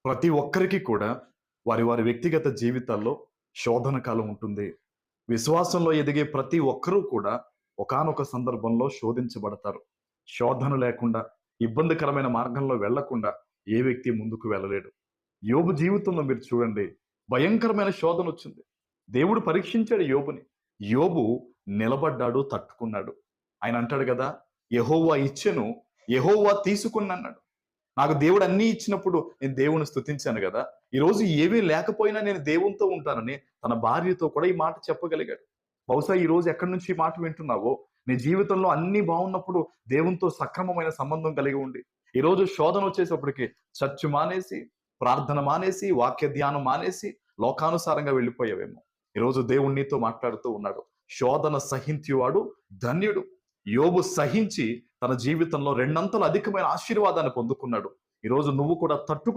ప్రతి ఒక్కరికి కూడా వారి వారి వ్యక్తిగత జీవితాల్లో శోధన కాలం ఉంటుంది. విశ్వాసంలో ఎదిగే ప్రతి ఒక్కరూ కూడా ఒకానొక సందర్భంలో శోధించబడతారు. శోధన లేకుండా, ఇబ్బందికరమైన మార్గంలో వెళ్ళకుండా ఏ వ్యక్తి ముందుకు వెళ్ళలేడు. యోబు జీవితంలో మీరు చూడండి, భయంకరమైన శోధనొచ్చింది. దేవుడు పరీక్షించాడు యోబుని. యోబు నిలబడ్డాడు, తట్టుకున్నాడు. ఆయన అంటాడు గదా! యెహోవా ఇచ్చెను, యెహోవా తీసుకునన్నాడు. నాకు దేవుడు అన్నీ ఇచ్చినప్పుడు నేను దేవుని స్తుతించాను గదా! ఈరోజు ఏమీ లేకపోయినా నేను దేవునితో ఉంటానని తన భార్యతో కూడా ఈ మాట చెప్పగలిగాడు. బహుశా ఈరోజు ఎక్కడి నుంచి ఈ మాట వింటున్నావో, నీ జీవితంలో అన్నీ బాగున్నప్పుడు దేవునితో సక్రమమైన సంబంధం కలిగి ఉండి, ఈరోజు శోధన వచ్చేసప్పటికి చర్చ్ మానేసి, ప్రార్థన మానేసి, వాక్య ధ్యానం మానేసి, లోకానుసారంగా వెళ్ళిపోయావేమో. ఈరోజు దేవుడు నీతో మాట్లాడుతూ ఉన్నాడు. శోధన సహించువాడు ధన్యుడు. యోబు సహించి తన జీవితంలో రెండంతలు అధికమైన ఆశీర్వాదాన్ని పొందుకున్నాడు. ఈరోజు నువ్వు కూడా తట్టుకుని